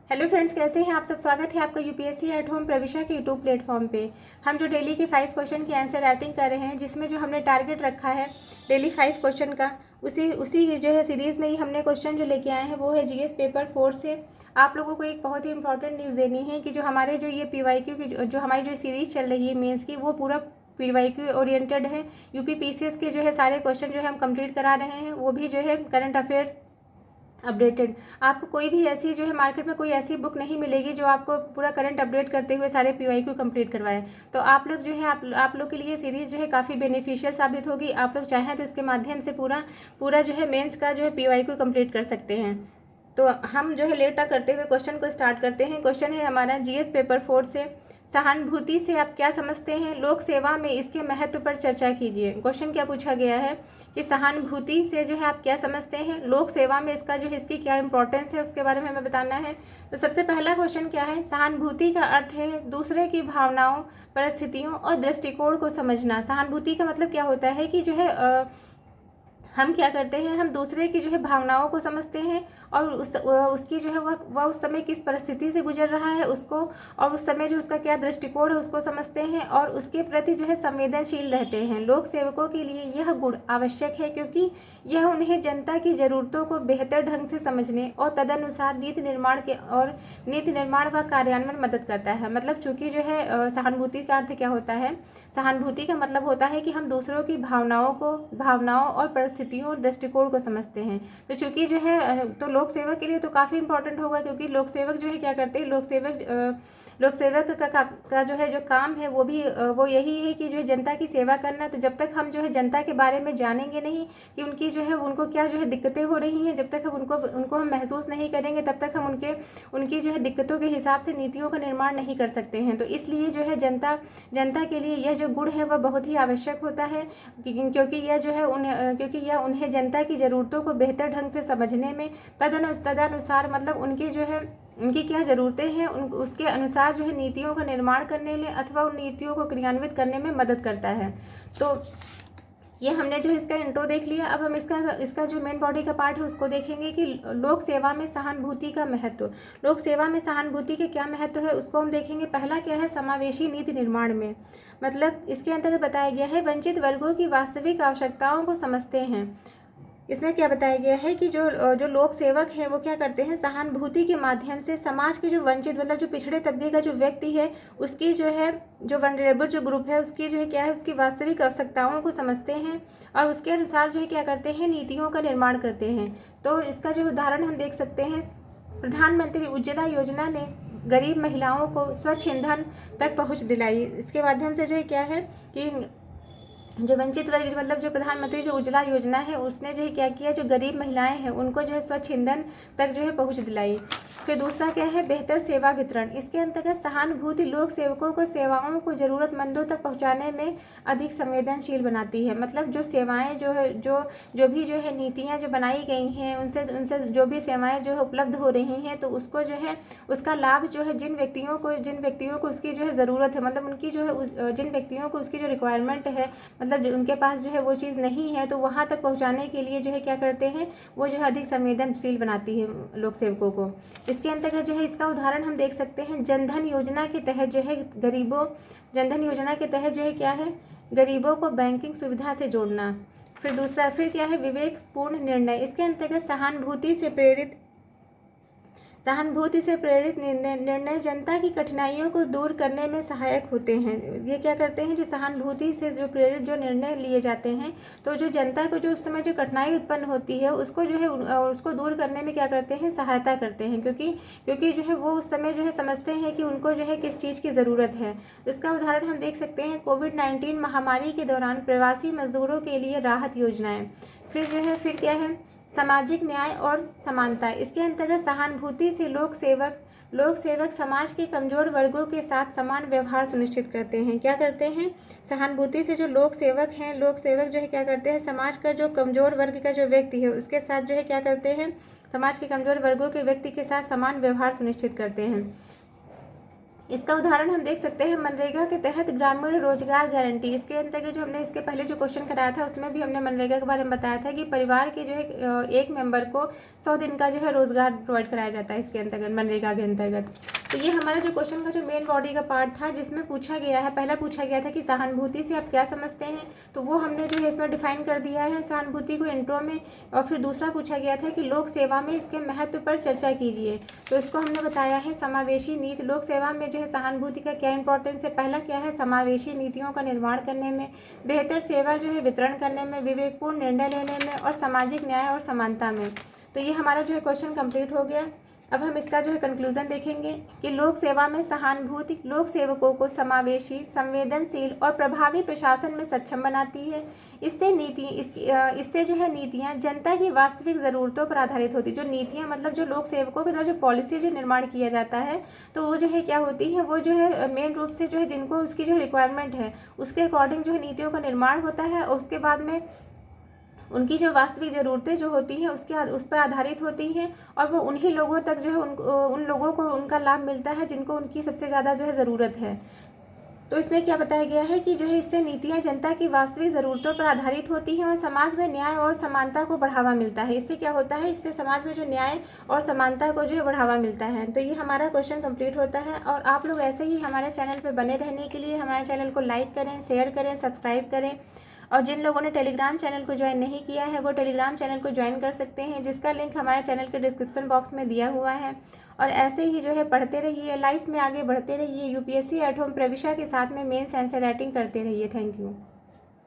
Hello friends, कैसे हैं आप सब। स्वागत है आपका यूपीएससी एट होम प्रविशा के यूट्यूब प्लेटफॉर्म पे। हम जो डेली के 5 क्वेश्चन की आंसर राइटिंग कर रहे हैं, जिसमें जो हमने टारगेट रखा है डेली 5 क्वेश्चन का, उसी जो है सीरीज़ में ही हमने क्वेश्चन जो लेके आए हैं वो है जीएस पेपर 4 से। आप लोगों को एक बहुत ही इंपॉर्टेंट न्यूज़ देनी है कि जो हमारे जो ये पीवाईक्यू की जो हमारी जो सीरीज़ चल रही है मेंस की, वो पूरा पीवाईक्यू ओरिएंटेड है। यूपी पीसीएस के जो है सारे क्वेश्चन जो है हम कंप्लीट करा रहे हैं, वो भी जो है करंट अफेयर अपडेटेड। आपको कोई भी ऐसी जो है मार्केट में कोई ऐसी बुक नहीं मिलेगी जो आपको पूरा करंट अपडेट करते हुए सारे पीवाईक्यू कंप्लीट करवाए। तो आप लोग जो है आप लोग के लिए सीरीज़ जो है काफ़ी बेनिफिशियल साबित होगी। आप लोग चाहें तो इसके माध्यम से पूरा जो है मेंस का जो है पीवाईक्यू कंप्लीट कर सकते हैं। तो हम जो है लेट ना करते हुए क्वेश्चन को स्टार्ट करते हैं। क्वेश्चन है हमारा जीएस पेपर 4 से, सहानुभूति से आप क्या समझते हैं, लोक सेवा में इसके महत्व पर चर्चा कीजिए। क्वेश्चन क्या पूछा गया है कि सहानुभूति से जो है आप क्या समझते हैं, लोक सेवा में इसका जो है इसकी क्या इंपॉर्टेंस है, उसके बारे में हमें बताना है। तो सबसे पहला क्वेश्चन क्या है, सहानुभूति का अर्थ है दूसरे की भावनाओं, परिस्थितियों और दृष्टिकोण को समझना। सहानुभूति का मतलब क्या होता है कि जो है हम क्या करते हैं, हम दूसरे की जो है भावनाओं को समझते हैं और उसकी जो है वह उस समय किस परिस्थिति से गुजर रहा है उसको, और उस समय जो उसका क्या दृष्टिकोण है उसको समझते हैं और उसके प्रति जो है संवेदनशील रहते हैं। लोक सेवकों के लिए यह गुण आवश्यक है क्योंकि यह उन्हें जनता की ज़रूरतों को बेहतर ढंग से समझने और तदनुसार नीति निर्माण व कार्यान्वयन मदद करता है। मतलब चूँकि जो है सहानुभूति का अर्थ क्या होता है, सहानुभूति का मतलब होता है कि हम दूसरों की भावनाओं और परिस्थितियों और दृष्टिकोण को समझते हैं। तो चूँकि जो है तो लोक सेवक के लिए तो काफ़ी इंपॉर्टेंट होगा, क्योंकि लोक सेवक जो है क्या करते हैं, लोक सेवक का जो है जो काम है वो यही है कि जो है जनता की सेवा करना। तो जब तक हम जो है जनता के बारे में जानेंगे नहीं कि उनकी जो है उनको क्या जो है दिक्कतें हो रही हैं, जब तक हम उनको हम महसूस नहीं करेंगे, तब तक हम उनकी जो है दिक्कतों के हिसाब से नीतियों का निर्माण नहीं कर सकते हैं। तो इसलिए जो है जनता के लिए यह जो गुण है वह बहुत ही आवश्यक होता है, क्योंकि यह उन्हें जनता की ज़रूरतों को बेहतर ढंग से समझने में, तदनुसार मतलब उनकी क्या ज़रूरतें हैं उसके अनुसार जो है नीतियों का निर्माण करने में अथवा उन नीतियों को क्रियान्वित करने में मदद करता है। तो ये हमने जो इसका इंट्रो देख लिया। अब हम इसका जो मेन बॉडी का पार्ट है उसको देखेंगे कि लोक सेवा में सहानुभूति का महत्व। लोक सेवा में सहानुभूति के क्या महत्व है उसको हम देखेंगे। पहला क्या है, समावेशी नीति निर्माण में, मतलब इसके अंतर्गत बताया गया है वंचित वर्गों की वास्तविक आवश्यकताओं को समझते हैं। इसमें क्या बताया गया है कि जो लोक सेवक हैं वो क्या करते हैं, सहानुभूति के माध्यम से समाज के जो वंचित मतलब जो पिछड़े तबके का जो व्यक्ति है उसकी जो है जो वनरेबल जो ग्रुप है उसकी जो है क्या है उसकी वास्तविक आवश्यकताओं को समझते हैं और उसके अनुसार जो है क्या करते हैं, नीतियों का निर्माण करते हैं। तो इसका जो उदाहरण हम देख सकते हैं, प्रधानमंत्री उज्ज्वला योजना ने गरीब महिलाओं को स्वच्छ ईंधन तक पहुँच दिलाई। इसके माध्यम से जो है क्या है कि जो वंचित वर्ग मतलब जो प्रधानमंत्री जो उज्ज्वला योजना है उसने जो है क्या किया, जो गरीब महिलाएं हैं उनको जो है स्वच्छ ईंधन तक जो है पहुंच दिलाई। फिर दूसरा क्या है, बेहतर सेवा वितरण। इसके अंतर्गत सहानुभूति लोक सेवकों को सेवाओं को ज़रूरतमंदों तक पहुंचाने में अधिक संवेदनशील बनाती है। मतलब जो सेवाएं जो भी जो है नीतियाँ जो बनाई गई हैं उनसे जो भी सेवाएँ जो है उपलब्ध हो रही हैं, तो उसको जो है उसका लाभ जो है जिन व्यक्तियों को उसकी जो है ज़रूरत है, मतलब उनकी जो है जिन व्यक्तियों को उसकी जो रिक्वायरमेंट है, मतलब उनके पास जो है वो चीज़ नहीं है, तो वहाँ तक पहुँचाने के लिए जो है क्या करते हैं, वो जो है अधिक संवेदनशील बनाती है लोक सेवकों को। इसके अंतर्गत जो है इसका उदाहरण हम देख सकते हैं, जनधन योजना के तहत जो है क्या है, गरीबों को बैंकिंग सुविधा से जोड़ना। फिर क्या है, विवेकपूर्ण निर्णय। इसके अंतर्गत सहानुभूति से प्रेरित निर्णय जनता की कठिनाइयों को दूर करने में सहायक होते हैं। ये क्या करते हैं, जो सहानुभूति से जो प्रेरित जो निर्णय लिए जाते हैं, तो जो जनता को जो उस समय जो कठिनाई उत्पन्न होती है उसको जो है उसको दूर करने में क्या करते हैं, सहायता करते हैं, क्योंकि जो है वो उस समय जो है समझते हैं कि उनको जो है किस चीज़ की ज़रूरत है। इसका उदाहरण हम देख सकते हैं, कोविड-19 महामारी के दौरान प्रवासी मजदूरों के लिए राहत योजनाएँ। फिर क्या है, सामाजिक न्याय और समानता। इसके अंतर्गत सहानुभूति से लोक सेवक समाज के कमजोर वर्गों के साथ समान व्यवहार सुनिश्चित करते हैं। क्या करते हैं, सहानुभूति से जो लोक सेवक जो है क्या करते हैं, समाज का जो कमजोर वर्ग का जो व्यक्ति है उसके साथ जो है क्या करते हैं, समाज के कमजोर वर्गों के व्यक्ति के साथ समान व्यवहार सुनिश्चित करते हैं। इसका उदाहरण हम देख सकते हैं मनरेगा के तहत ग्रामीण रोजगार गारंटी। इसके अंतर्गत जो हमने इसके पहले जो क्वेश्चन कराया था उसमें भी हमने मनरेगा के बारे में बताया था कि परिवार के जो है एक मेंबर को 100 दिन का जो है रोजगार प्रोवाइड कराया जाता है इसके अंतर्गत, मनरेगा के अंतर्गत। तो ये हमारा जो क्वेश्चन का जो मेन बॉडी का पार्ट था, जिसमें पूछा गया है, पहला पूछा गया था कि सहानुभूति से आप क्या समझते हैं, तो वो हमने जो है इसमें डिफाइन कर दिया है सहानुभूति को इंट्रो में। और फिर दूसरा पूछा गया था कि लोक सेवा में इसके महत्व पर चर्चा कीजिए, तो इसको हमने बताया है समावेशी नीति। लोक सेवा में जो है सहानुभूति का क्या इंपॉर्टेंस है, पहला क्या है, समावेशी नीतियों का निर्माण करने में, बेहतर सेवा जो है वितरण करने में, विवेकपूर्ण निर्णय लेने में और सामाजिक न्याय और समानता में। तो ये हमारा जो है क्वेश्चन कंप्लीट हो गया। अब हम इसका जो है कंक्लूजन देखेंगे कि लोक सेवा में सहानुभूति लोक सेवकों को समावेशी, संवेदनशील और प्रभावी प्रशासन में सक्षम बनाती है। इससे जो है नीतियाँ जनता की वास्तविक ज़रूरतों पर आधारित होती। जो नीतियाँ मतलब जो लोक सेवकों के द्वारा जो पॉलिसी जो निर्माण किया जाता है, तो वो जो है क्या होती है, वो जो है मेन रूप से जो है जिनको उसकी जो रिक्वायरमेंट है उसके अकॉर्डिंग जो है नीतियों का निर्माण होता है, और उसके बाद में उनकी जो वास्तविक ज़रूरतें जो होती हैं उस पर आधारित होती हैं, और वो उन्हीं लोगों तक जो है उन लोगों को उनका लाभ मिलता है जिनको उनकी सबसे ज़्यादा जो है ज़रूरत है। तो इसमें क्या बताया गया है कि जो है इससे नीतियाँ जनता की वास्तविक ज़रूरतों पर आधारित होती हैं और समाज में न्याय और समानता को बढ़ावा मिलता है। इससे क्या होता है, इससे समाज में जो न्याय और समानता को जो है बढ़ावा मिलता है। तो ये हमारा क्वेश्चन कंप्लीट होता है। और आप लोग ऐसे ही हमारे चैनल पर बने रहने के लिए हमारे चैनल को लाइक करें, शेयर करें, सब्सक्राइब करें। और जिन लोगों ने टेलीग्राम चैनल को ज्वाइन नहीं किया है वो टेलीग्राम चैनल को ज्वाइन कर सकते हैं, जिसका लिंक हमारे चैनल के डिस्क्रिप्शन बॉक्स में दिया हुआ है। और ऐसे ही जो है पढ़ते रहिए, लाइफ में आगे बढ़ते रहिए, यूपीएससी एट होम प्रविशा के साथ में मेंस आंसर राइटिंग करते रहिए। Thank you.